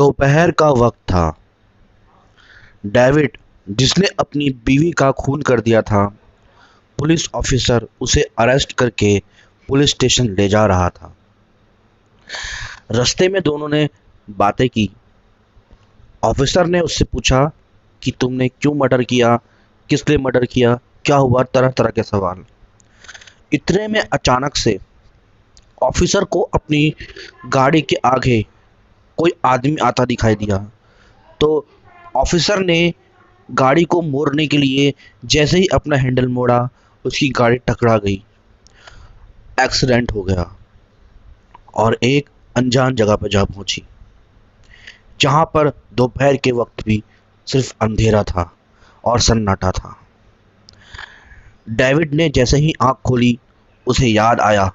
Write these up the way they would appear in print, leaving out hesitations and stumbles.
दोपहर का वक्त था। डेविड, जिसने अपनी बीवी का खून कर दिया था, पुलिस ऑफिसर उसे अरेस्ट करके पुलिस स्टेशन ले जा रहा था। रास्ते में दोनों ने बातें की। ऑफिसर ने उससे पूछा कि तुमने क्यों मर्डर किया, किस लिए मर्डर किया, क्या हुआ, तरह तरह के सवाल। इतने में अचानक से ऑफिसर को अपनी गाड़ी के आगे कोई आदमी आता दिखाई दिया। तो ऑफिसर ने गाड़ी को मोड़ने के लिए जैसे ही अपना हैंडल मोड़ा, उसकी गाड़ी टकरा गई, एक्सीडेंट हो गया और एक अनजान जगह पर जा पहुंची, जहां पर दोपहर के वक्त भी सिर्फ अंधेरा था और सन्नाटा था। डेविड ने जैसे ही आंख खोली, उसे याद आया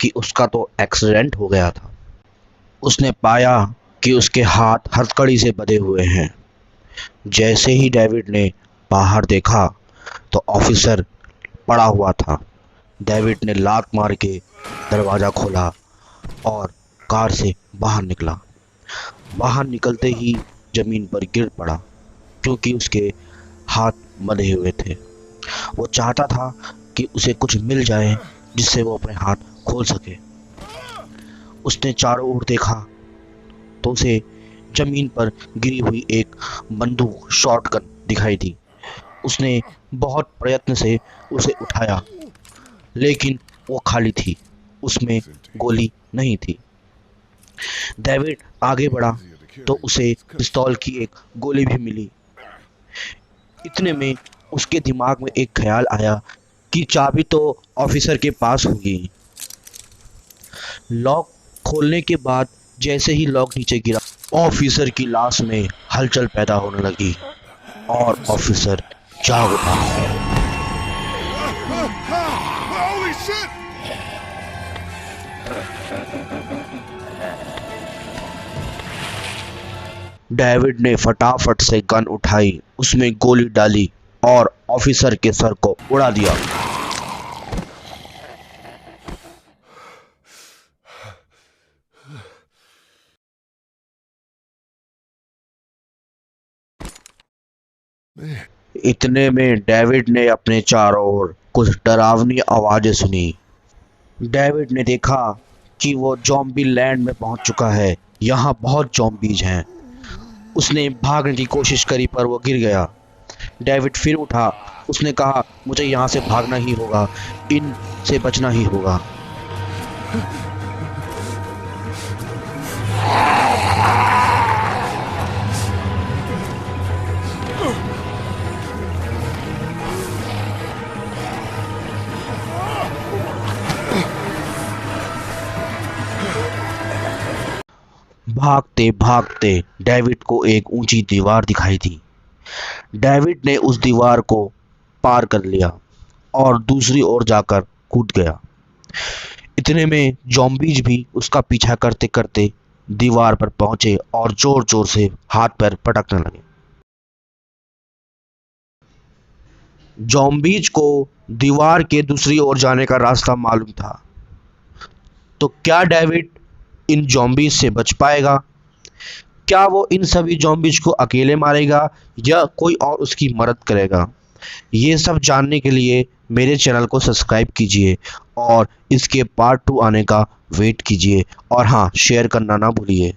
कि उसका तो एक्सीडेंट हो गया था। उसने पाया कि उसके हाथ हथकड़ी से बंधे हुए हैं। जैसे ही डेविड ने बाहर देखा तो ऑफिसर पड़ा हुआ था। डेविड ने लात मार के दरवाज़ा खोला और कार से बाहर निकला। बाहर निकलते ही ज़मीन पर गिर पड़ा, क्योंकि उसके हाथ बंधे हुए थे। वो चाहता था कि उसे कुछ मिल जाए जिससे वो अपने हाथ खोल सके। उसने चारों ओर देखा तो उसे जमीन पर गिरी हुई एक बंदूक शॉटगन दिखाई दी। उसने बहुत प्रयत्न से उसे उठाया, लेकिन वो खाली थी, उसमें गोली नहीं थी। डेविड आगे बढ़ा तो उसे पिस्तौल की एक गोली भी मिली। इतने में उसके दिमाग में एक ख्याल आया कि चाबी तो ऑफिसर के पास होगी। लॉक खोलने के बाद जैसे ही लॉक नीचे गिरा, ऑफिसर की लाश में हलचल पैदा होने लगी और ऑफिसर जाग उठा। डेविड ने फटाफट से गन उठाई, उसमें गोली डाली और ऑफिसर के सर को उड़ा दिया। इतने में डेविड ने अपने चारों ओर कुछ डरावनी आवाजें सुनी। डेविड ने देखा कि वो ज़ॉम्बी लैंड में पहुंच चुका है। यहाँ बहुत ज़ॉम्बीज हैं। उसने भागने की कोशिश करी पर वो गिर गया। डेविड फिर उठा। उसने कहा, मुझे यहाँ से भागना ही होगा, इन से बचना ही होगा। भागते भागते डेविड को एक ऊंची दीवार दिखाई दी। डेविड ने उस दीवार को पार कर लिया और दूसरी ओर जाकर कूद गया। इतने में ज़ॉम्बीज भी उसका पीछा करते करते दीवार पर पहुंचे और जोर जोर से हाथ पैर पटकने लगे। ज़ॉम्बीज को दीवार के दूसरी ओर जाने का रास्ता मालूम था। तो क्या डेविड इन ज़ॉम्बीज से बच पाएगा? क्या वो इन सभी ज़ॉम्बीज को अकेले मारेगा या कोई और उसकी मदद करेगा? ये सब जानने के लिए मेरे चैनल को सब्सक्राइब कीजिए और इसके पार्ट 2 आने का वेट कीजिए। और हाँ, शेयर करना ना भूलिए।